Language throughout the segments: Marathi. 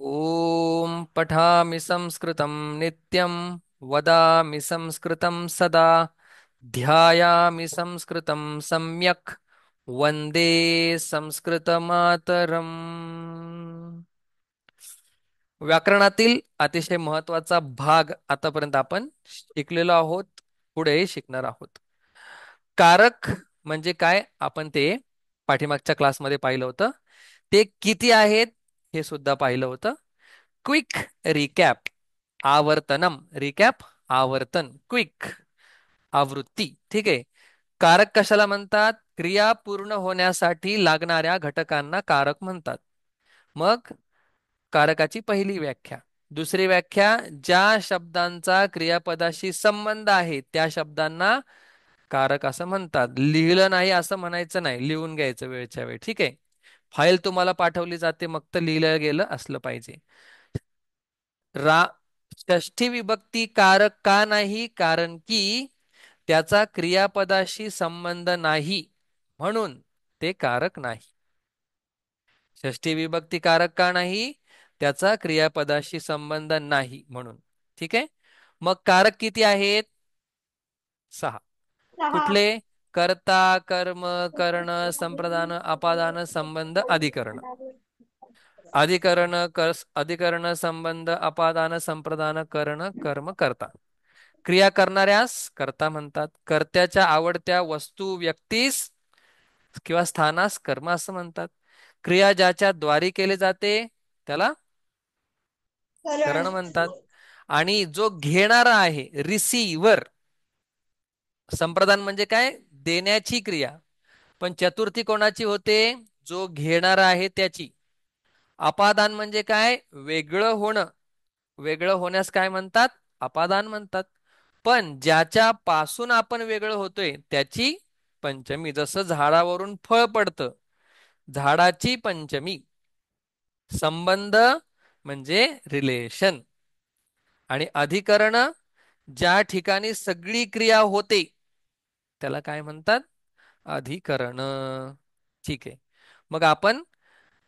ॐ पठामि संस्कृतं नित्यं वदामि संस्कृतं सदा ध्यायामि संस्कृतं सम्यक् वन्दे संस्कृतमातरम्. व्याकरणातील अतिशय महत्वाचा भाग आतापर्यंत आपण शिकलेलो आहोत, पुढे शिकणार आहोत. कारक म्हणजे काय आपण ते पाठीमागच्या क्लासमध्ये पाहिलं होतं. ते किती आहेत हे सुद्धा पाहिलं होतं. Quick recap. आवर्तनम रिकॅप, आवर्तन, क्विक आवृत्ती. ठीक आहे. कारक कशाला म्हणतात? क्रिया पूर्ण होण्यासाठी लागणाऱ्या घटकांना कारक म्हणतात. मग कारकाची पहिली व्याख्या. दुसरी व्याख्या, ज्या शब्दांचा क्रियापदाशी संबंध आहे त्या शब्दांना कारक असं म्हणतात. लिहिलं नाही असं म्हणायचं नाही, लिहून घ्यायचं वेळच्या वेळ. ठीक आहे. फाईल तुम्हाला पाठवली जाते, मग तर लिहिलं गेलं असलं पाहिजे. रा षष्ठी विभक्ती कारक का नाही? कारण की त्याचा क्रियापदाशी संबंध नाही, म्हणून ते कारक नाही. षष्ठी विभक्ती कारक का नाही? त्याचा क्रियापदाशी संबंध नाही म्हणून. ठीक आहे. मग कारक किती आहेत? 6. सहा. कुठले? कर्ता, कर्म, कर्ण, संप्रदान, अपादान, संबंध, अधिकरण. अधिकरण, संबंध, अपादान, संप्रदान, कर्ण, कर्म, कर्ता. क्रिया करणाऱ्यास कर्ता म्हणतात. कर्त्याच्या आवडत्या वस्तू, व्यक्तीस किंवा स्थानास कर्म असं म्हणतात. क्रिया ज्याच्या द्वारे केले जाते त्याला करण. करण म्हणतात. आणि जो घेणारा आहे, रिसीवर. संप्रदान म्हणजे काय? देण्याची क्रिया. पण चतुर्थी कोणाची होते? जो घेणारा आहे त्याची. अपादान म्हणजे काय? वेगळं होणं. वेगळं होण्यास काय म्हणतात? अपादान म्हणतात. पण ज्याच्या पासून आपण वेगळं होतोय त्याची पंचमी. जसं झाडावरून फळ पडतं, झाडाची पंचमी. संबंध म्हणजे रिलेशन. आणि अधिकरण, ज्या ठिकाणी सगळी क्रिया होते त्याला काय म्हणतात? अधिकरण. ठीक आहे. मग आपण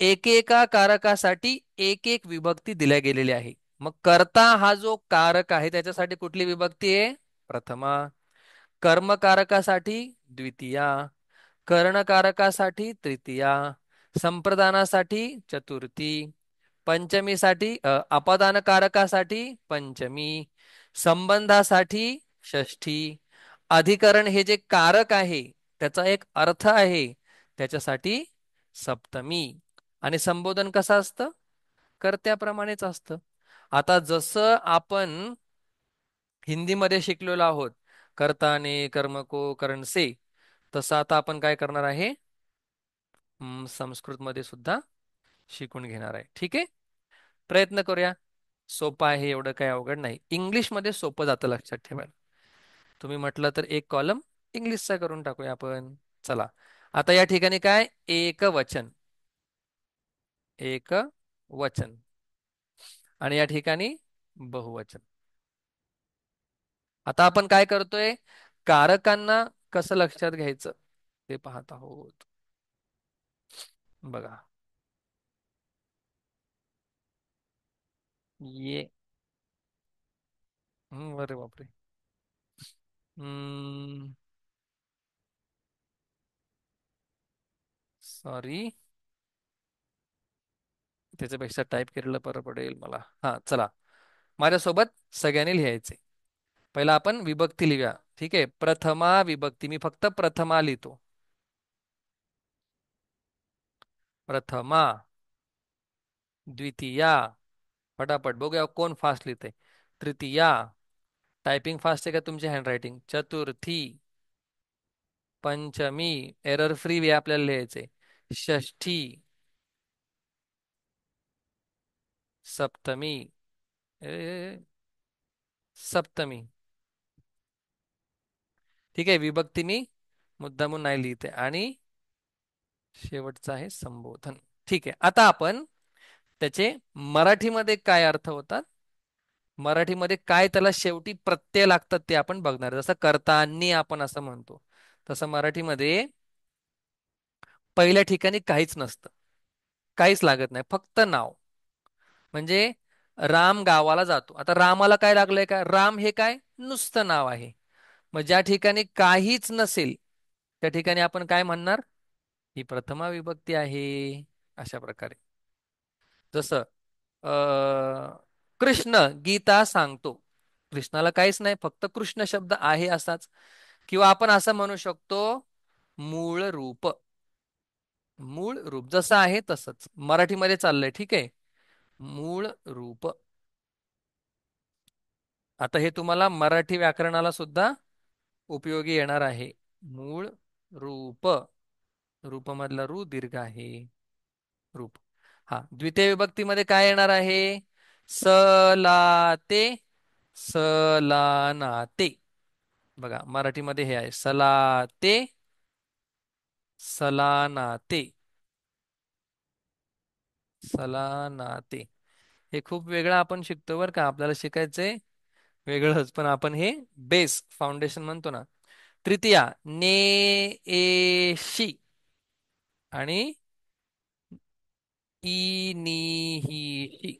एकेका कारकासाठी एक एक विभक्ती दिल्या गेलेली आहे. मग कर्ता हा जो कारक आहे त्याच्यासाठी कुठली विभक्ती आहे? प्रथमा. कर्मकारकासाठी द्वितीया. कर्णकारकासाठी तृतीया. संप्रदानासाठी चतुर्थी. पंचमीसाठी अपादानकारकासाठी पंचमी. संबंधासाठी षष्ठी. अधिकरण हे जे कारक आहे त्याचा एक अर्थ आहे, त्याच्यासाठी सप्तमी. आणि संबोधन कसं असतं? कर्त्याप्रमाणेच असतं. आता जसं आपण हिंदीमध्ये शिकलेलो आहोत, कर्ताने कर्म को करण से, तसं आता आपण काय करणार आहे? संस्कृतमध्ये सुद्धा शिकून घेणार आहे. ठीक आहे. प्रयत्न करूया. सोपं आहे, एवढं काही अवघड नाही. इंग्लिशमध्ये सोपं जातं, लक्षात ठेवायला. तुम्ही म्हटलं तर एक कॉलम इंग्लिशचा करून टाकूया आपण. चला. आता या ठिकाणी काय? एक वचन. एक वचन. आणि या ठिकाणी बहुवचन. आता आपण काय करतोय? कारकांना कसं लक्षात घ्यायचं ते पाहत आहोत. बघा. ये. अरे बापरे. सॉरी. त्याच्यापेक्षा टाईप केलेलं बरं पडेल मला. हा, चला. माझ्यासोबत सगळ्यांनी लिहायचे. पहिला आपण विभक्ती लिहूया. ठीक आहे. प्रथमा विभक्ती. मी फक्त प्रथमा लिहितो. प्रथमा. द्वितीया. फटाफट बघूया कोण फास्ट लिहिते. तृतीया. टायपिंग फास्ट आहे का तुमची हँडरायटिंग? चतुर्थी. पंचमी. एरर फ्री वे आपल्याला लिहायचे. षष्ठी. सप्तमी. सप्तमी. ठीक आहे. विभक्ती मी मुद्दामून नाही लिहिते. आणि शेवटचं आहे संबोधन. ठीक आहे. आता आपण त्याचे मराठीमध्ये काय अर्थ होतात, मराठीमध्ये काय त्याला शेवटी प्रत्यय लागतात ते आपण बघणार आहे. जसं कर्तांनी आपण असं म्हणतो, तसं मराठीमध्ये पहिल्या ठिकाणी काहीच नसतं, काहीच लागत नाही, फक्त नाव. म्हणजे राम गावाला जातो. आता रामाला काय लागलंय का? राम हे काय नुसतं नाव आहे. मग ज्या ठिकाणी काहीच नसेल त्या ठिकाणी आपण काय म्हणणार? ही प्रथमा विभक्ती आहे. अशा प्रकारे जसं कृष्ण गीता सांगतो. कृष्णाला काहीच नाही, फक्त कृष्ण शब्द आहे असाच. किंवा आपण असं म्हणू शकतो, मूळ रूप. मूळ रूप जसं आहे तसंच मराठीमध्ये चाललंय, ठीक आहे. मूळ रूप. आता हे तुम्हाला मराठी व्याकरणाला सुद्धा उपयोगी येणार आहे. मूळ रूप. रूपमधला रू दीर्घ आहे. रूप. हा, द्वितीय विभक्तीमध्ये काय येणार आहे? सलाते, सलानाते. बघा मराठीमध्ये हे आहे सलाते, सलानाते, सलानाते. हे खूप वेगळं आपण शिकतो बरं का. आपल्याला शिकायचंय वेगळंच, पण आपण हे बेस फाउंडेशन म्हणतो ना. तृतीया ने ए शी आणि ई नी ही शी.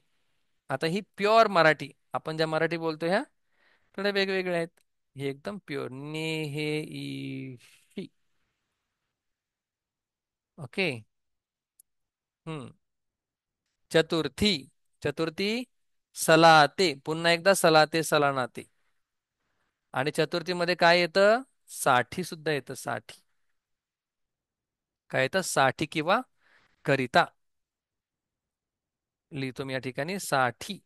आता ही प्युअर मराठी, आपण ज्या मराठी बोलतो ह्या थोड्या वेगवेगळ्या आहेत. हे एकदम प्युअर ने हे ई शी. ओके. हम्म. चतुर्थी. चतुर्थी सलाते, पुन्हा एकदा सलाते सलानाते. आणि चतुर्थीमध्ये काय येतं? साठी सुद्धा येतं. साठी. काय येतं? साठी किंवा करिता. लिहितो मी या ठिकाणी साठी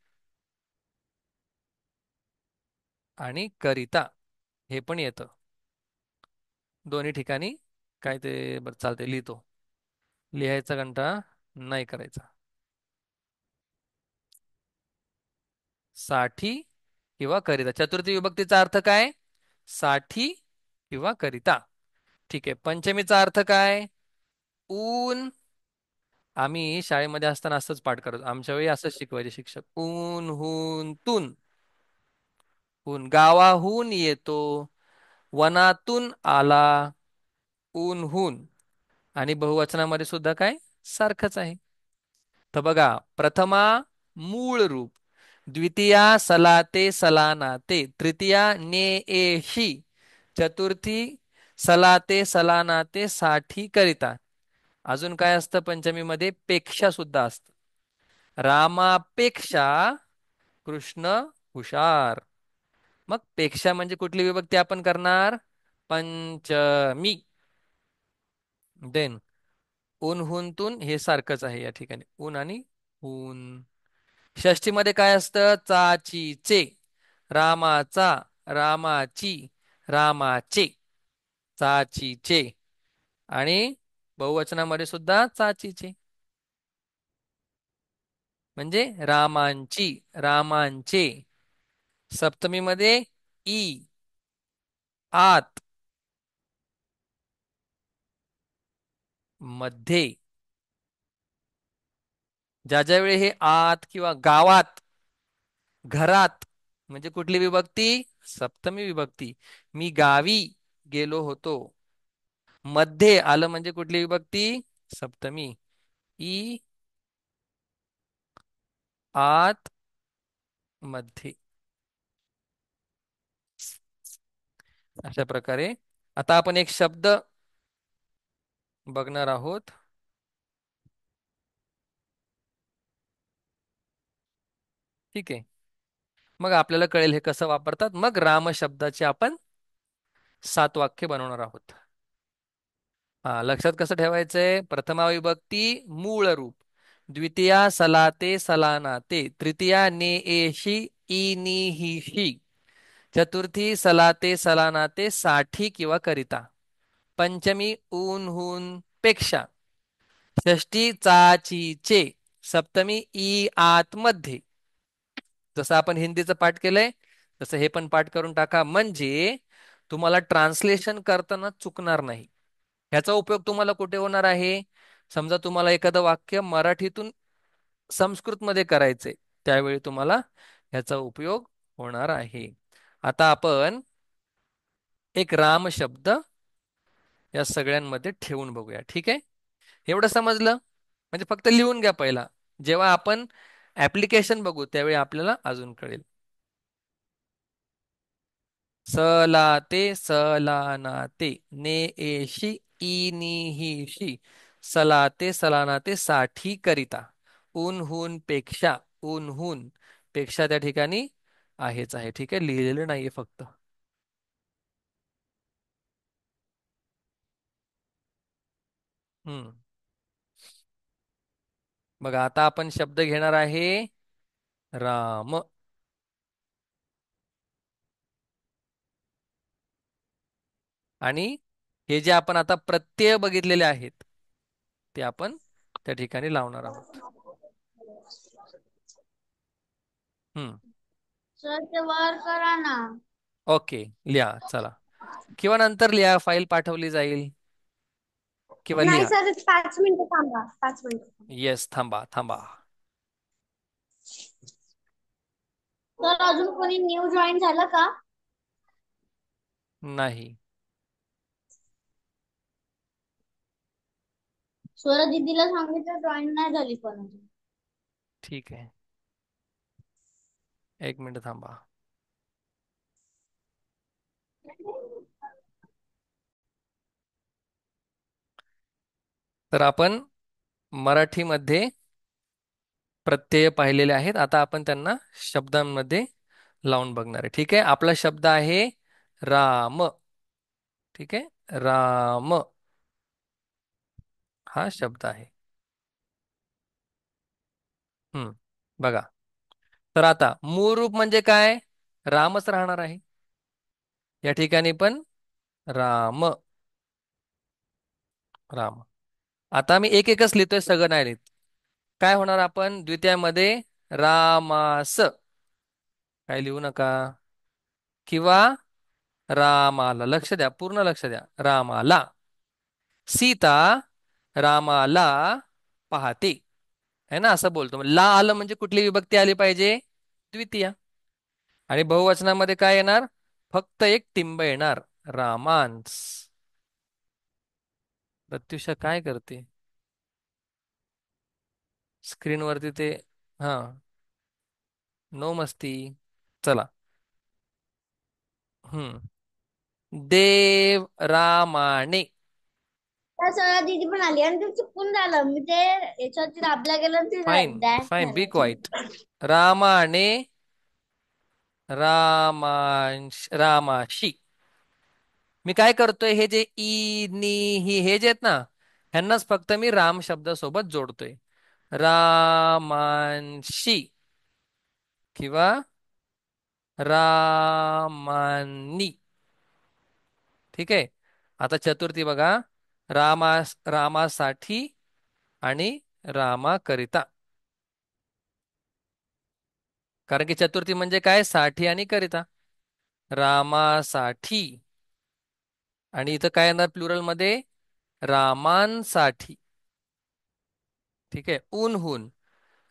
आणि करिता हे पण येतं. दोन्ही ठिकाणी काय ते बरं चालते, लिहितो. लिहायचा कंटाळा नाही करायचा. साठी किंवा करिता. चतुर्थी विभक्तीचा अर्थ काय? साठी किंवा करिता. ठीक आहे. पंचमीचा अर्थ काय? ऊन. आम्ही शाळेमध्ये असताना असंच पाठ करतो. आमच्या वेळी असंच शिकवायचे शिक्षक. ऊन हून तून. ऊन गावाहून येतो, वनातून आला, ऊन हून. आणि बहुवचनामध्ये सुद्धा काय सारखंच आहे. तर बघा, प्रथमा मूळ रूप, द्वितीया सलाते सलानाते, तृतीया ने ए शी, चतुर्थी सलाते सलानाते साठी करिता. अजून काय असतं पंचमीमध्ये? पेक्षा सुद्धा असतं. रामापेक्षा कृष्ण हुशार. मग पेक्षा म्हणजे कुठली विभक्ती आपण करणार? पंचमी. देन ऊन हून तून हे सारखंच आहे या ठिकाणी, ऊन आणि ऊन. षष्टीमध्ये काय असतं? चाचीचे. रामाचा, रामाची, रामाचे, चाचीचे. आणि बहुवचनामध्ये सुद्धा चाचीचे. म्हणजे रामांची, रामांचे. सप्तमीमध्ये ई, आत, मध्ये. ज्या ज्या वेळी हे आत किंवा गावात, घरात म्हणजे कुठली विभक्ती? सप्तमी विभक्ती. मी गावी गेलो होतो. मध्ये आलं म्हणजे कुठली विभक्ती? सप्तमी. ई, आत, मध्ये. अशा प्रकारे आता आपण एक शब्द बघणार आहोत. ठीक आहे. मग आपल्याला कळेल हे कसं वापरतात. मग राम शब्दाचे आपण 7 वाक्य बनवणार आहोत. हा, लक्षात कसं ठेवायचंय? प्रथमा विभक्ती मूळ रूप, द्वितीया सलाते सलानाते, तृतीया ने एशी ई नी ही शी, चतुर्थी सलाते सलानाते साठी किंवा करिता, पंचमी ऊन हून पेक्षा, षष्टी चाचीचे, सप्तमी ई आत मध्ये. जसं आपण हिंदीचं पाठ केलंय तसं हे पण पाठ करून टाका, म्हणजे तुम्हाला ट्रान्सलेशन करताना चुकणार नाही. ह्याचा उपयोग तुम्हाला कुठे होणार आहे? समजा तुम्हाला एखादं वाक्य मराठीतून संस्कृतमध्ये करायचंय, त्यावेळी तुम्हाला ह्याचा उपयोग होणार आहे. आता आपण एक राम शब्द या सगळ्यांमध्ये ठेवून बघूया. ठीक आहे. एवढं समजलं म्हणजे फक्त लिहून घ्या पहिला. जेव्हा आपण ऍप्लिकेशन बघू त्यावेळी आपल्याला अजून कळेल. सलाते सलानाते ने एशी इनिहिशी सलाते सलानाते साठी करिता उनहून पेक्षा उनहून पेक्षा त्या ठिकाणी आहेच आहे. ठीक आहे, लिहिलेलं नाहीये फक्त. हम्म. बघा आता आपण शब्द घेणार आहे राम. आणि हे जे आपण आता प्रत्यय बघितलेले आहेत ते आपण त्या ठिकाणी लावणार आहोत. हम्म. सर ते वर करा ना. ओके, लिहा चला. किंवा नंतर लिहा, फाईल पाठवली जाईल. किंवा नाही लिहा. सर 5 मिनिटं थांबा, 5 मिनिटं. येस, थांबा थांबा. तर अजून कोणी न्यू जॉईन झालं का? नाही. स्वर दीदीला सांगितलं जॉईन नाही झाली पण अजून. ठीक आहे, एक मिनिट थांबा. तर आपण मराठीमध्ये प्रत्यय पाहिलेले आहेत. आता आपण त्यांना शब्दांमध्ये लावून बघणार आहे. ठीक आहे, आपला शब्द आहे राम. ठीक आहे, राम हा शब्द आहे. हम्म. बघा, तर आता मूळ रूप म्हणजे काय? रामच राहणार आहे. या ठिकाणी पण राम. राम. आता मी एक एकच लिहितोय, सगळं नाही लिहित. काय होणार, आपण द्वितीयामध्ये रामास काय लिहू नका. किंवा रामाला, लक्ष द्या, पूर्ण लक्ष द्या, रामाला. सीता रामाला पाहते, है ना, असं बोलतो. ला आलं म्हणजे कुठली विभक्ती आली पाहिजे? द्वितीय. आणि बहुवचनामध्ये काय येणार? फक्त एक टिंब येणार, रामांस. प्रत्युषा काय करते स्क्रीनवरती ते? हा, नो मस्ती. चला. हम्म. देव रामाने. त्या सगळ्या दीदी पण आली आणि ते चुकून झालं. मी ते याच्यावरती दाबला गेलं आणि ते फाईन डॅश फाईन, बी झालं. क्वाईट. रामाने रामाशी. मी काय करतोय, हे जे ई नी ही हे जे आहेत ना, ह्यांनाच फक्त मी राम शब्दासोबत जोडतोय. रामांशी किंवा रामांनी. ठीक आहे. आता चतुर्थी बघा, रामासाठी आणि रामाकरिता. कारण की चतुर्थी म्हणजे काय? साठी आणि करिता. रामासाठी. आणि इथं काय येणार प्लुरल मध्ये? रामांसाठी. ठीक आहे, ऊनहून,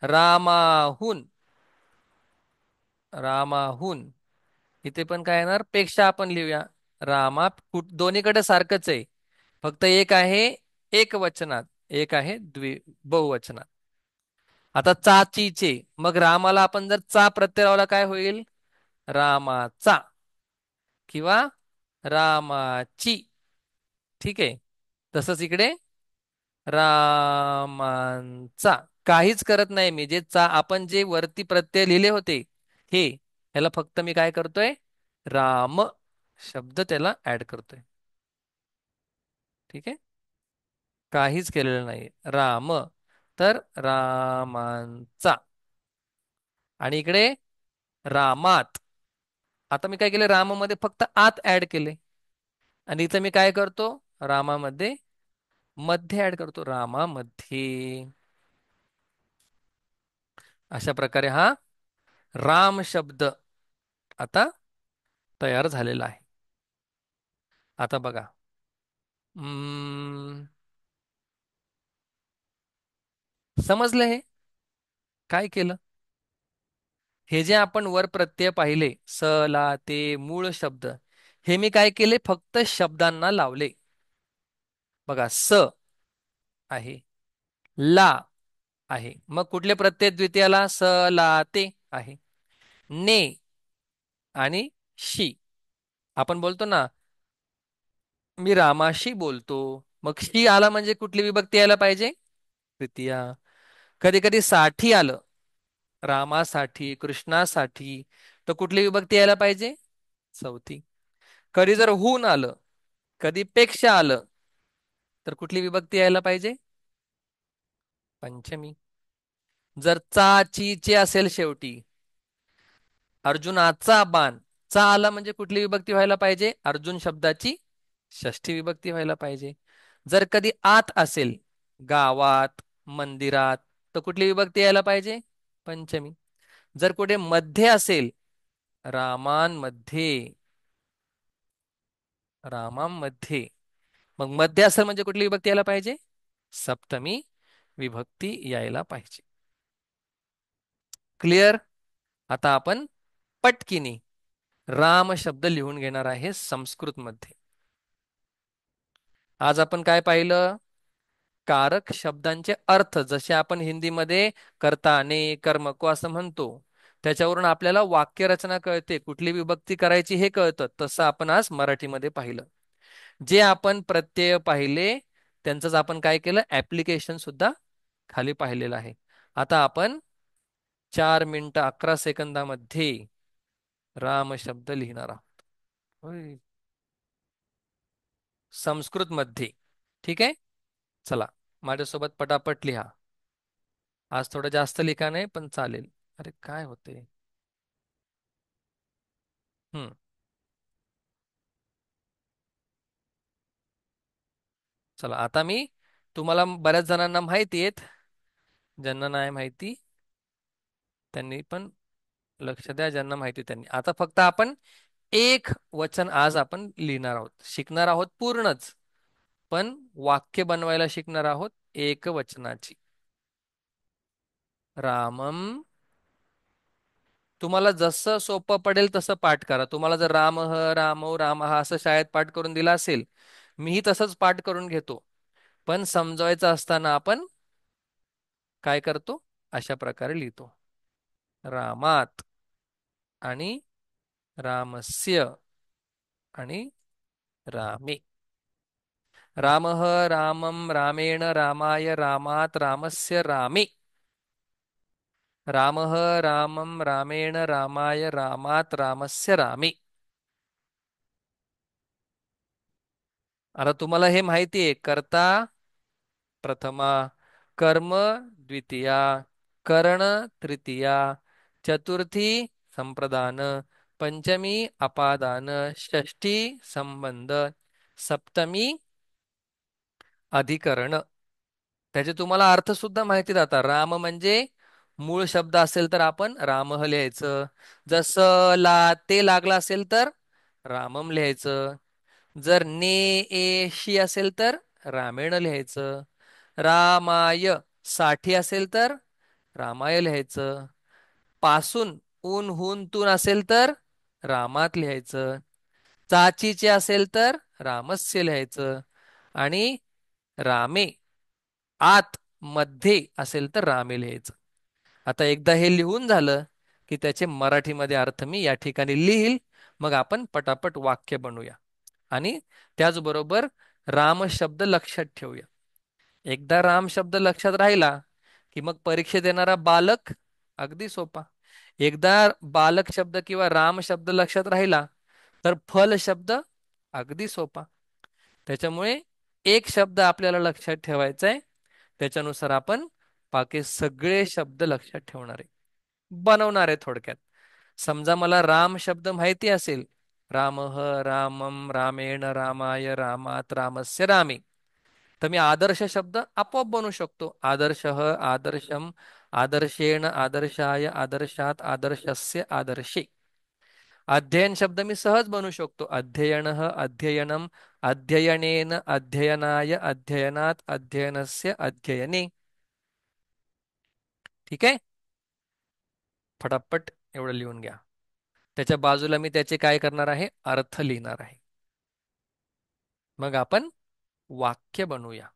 रामाहून. रामाहून. इथे पण काय येणार? पेक्षा आपण लिहूया. दोन्हीकडे सारखंच आहे, फक्त एक आहे एक वचनात, एक आहे बहुवचनात. आता चाचीचे, मग रामाला आपण जर चा प्रत्यय लावला काय होईल? रामाचा किंवा रामाची. ठीक आहे, तसंच इकडे रामांचा. काहीच करत नाही मी, जे आपण जे वरती प्रत्यय लिहिले होते हे, ह्याला फक्त मी काय करतोय? राम शब्द त्याला ऍड करतोय. ठीक आहे, काहीच केलेलं नाही. राम, तर रामांचा. आणि इकडे रामात. आता मी काय केलं, रामामध्ये फक्त आत ऍड केले. आणि इथं मी काय करतो? रामामध्ये मध्ये ऍड करतो, रामामध्ये. अशा प्रकारे हा राम शब्द आता तयार झालेला आहे. आता बघा, समजलं हे काय केलं? हे जे आपण वर प्रत्यय पाहिले, स ला ते मूळ शब्द, हे मी काय केले? फक्त शब्दांना लावले. बघा, स आहे, ला आहे. मग कुठले प्रत्यय द्वितीयाला? स, ला, ते आहे. ने आणि शी. आपण बोलतो ना, मी रामाशी बोलतो. मग शी आला म्हणजे कुठली विभक्ती यायला पाहिजे? तृतीया. कधी कधी साठी आलं, रामासाठी, कृष्णासाठी, तर कुठली विभक्ती यायला पाहिजे? चौथी. कधी जर हून आलं, कधी पेक्षा आलं, तर कुठली विभक्ती यायला पाहिजे? पंचमी. जर चा, ची, चे असेल शेवटी, अर्जुनाचा बाण, चा आला म्हणजे कुठली विभक्ती व्हायला पाहिजे? अर्जुन शब्दाची षष्ठी विभक्ती व्हायला पाहिजे. जर कधी आत असेल, गावात, मंदिरात, तर कुठली विभक्ती यायला पाहिजे? पंचमी. जर कुठे मध्ये असेल, रामांमध्ये, रामांमध्ये, मग मध्ये असेल म्हणजे कुठली विभक्ती यायला पाहिजे? सप्तमी विभक्ती यायला पाहिजे. क्लिअर? आता आपण पटकिनी राम शब्द लिहून घेणार आहे संस्कृत मध्ये. आज आपण काय पाहिलं? कारक शब्दांचे अर्थ, जसे आपण हिंदीमध्ये कर्ता, ने, कर्म को असं म्हणतो, त्याच्यावरून आपल्याला वाक्यरचना कळते, कुठली विभक्ती करायची हे कळतं. तसं आपण आज मराठीमध्ये पाहिलं. जे आपण प्रत्यय पाहिले त्यांचंच आपण काय केलं? ऍप्लिकेशन सुद्धा खाली पाहिलेलं आहे. आता आपण 4 मिनिटं 11 सेकंदामध्ये राम शब्द लिहिणार आहोत. होय. संस्कृत मध्ये. ठीक आहे, चला माझ्यासोबत पटापट लिहा. आज थोडं जास्त लिखा नाही पण चालेल. अरे काय होते? हम्म. चला आता मी, तुम्हाला बऱ्याच जणांना माहिती आहेत, ज्यांना नाही माहिती त्यांनी पण लक्ष द्या, ज्यांना माहिती त्यांनी. आता फक्त आपण एक वचन आज आपण लिहिणार आहोत, शिकणार आहोत पूर्णच, पण वाक्य बनवायला शिकणार आहोत एक वचनाची. रामम. तुम्हाला जसं सोपं पडेल तसं पाठ करा. तुम्हाला जर रामो रामः असं शाळेत पाठ करून दिला असेल, मीही तसंच पाठ करून घेतो. पण समजवायचं असताना आपण काय करतो? अशा प्रकारे लिहितो. रामात आणि रामस्य आणि रामे. रामः रामम रामेण रामाय रामात रामस्य रामे. रामः रामम रामेण रामाय रामात रामस्य रामे. आता तुम्हाला हे माहिती आहे, कर्ता प्रथमा, कर्म द्वितीया, करण तृतीया, चतुर्थी संप्रदान, पंचमी अपादान, षष्ठी संबंध, सप्तमी अधिकरण. त्याचे तुम्हाला अर्थ सुद्धा माहिती राहतात. राम म्हणजे मूळ शब्द असेल तर आपण रामह लिहायचं. जसं ला ते लागला असेल तर रामम लिहायचं. जर ने ए शी असेल तर रामेण लिहायचं. रामाय साठी असेल तर रामाय लिहायचं. पासून ऊन हून तून असेल तर रामात लिहायचं. चाचीचे असेल तर रामस्य लिहायचं. आणि रामे आत मध्ये असेल तर रामे लिहायचं. आता एकदा हे लिहून झालं की त्याचे मराठीमध्ये अर्थ मी या ठिकाणी लिहील. मग आपण पटापट वाक्य बनवूया आणि त्याचबरोबर राम शब्द लक्षात ठेवूया. एकदा राम शब्द लक्षात राहिला की मग परीक्षेत येणारा बालक अगदी सोपा. एकदा बालक शब्द किंवा राम शब्द लक्षात राहिला तर फल शब्द अगदी सोपा. त्याच्यामुळे एक शब्द आपल्याला लक्षात ठेवायचा आहे, त्याच्यानुसार आपण बाकी सगळे शब्द लक्षात ठेवणार आहे, बनवणार आहे थोडक्यात. समजा मला राम शब्द माहिती असेल, रामः रामम रामेण रामाय रामात रामस्य रामे, तर मी आदर्श शब्द आपोआप बनवू शकतो. आदर्शः आदर्शम आदर्शेण आदर्शाय आदर्शात आदर्शस्य आदर्शे. अध्ययन शब्द मी सहज बनवू शकतो. अध्ययनः अध्ययनम अध्ययनेन अध्ययनाय अध्ययनात अध्ययनस्य अध्ययने. ठीक आहे, फटाफट एवढं लिहून घ्या. त्याच्या बाजूला मी त्याचे काय करणार आहे? अर्थ लिहिणार आहे. मग आपण वाक्य बनवूया.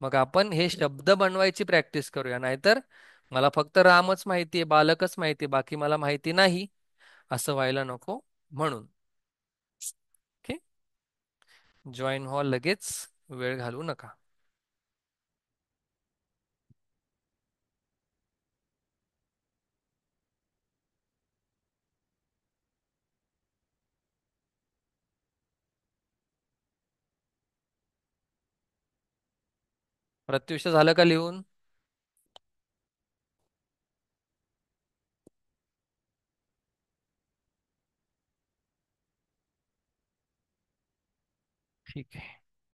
मग आपण हे शब्द बनवायची प्रॅक्टिस करूया, नाहीतर मला फक्त रामच माहितीये, बालकच माहितीये, बाकी मला माहिती नाही, असं व्हायला नको म्हणून. ओके, जॉईन व्हा लगेच, वेळ घालवू नका. प्रत्युष झालं का लिहून? ठीक आहे.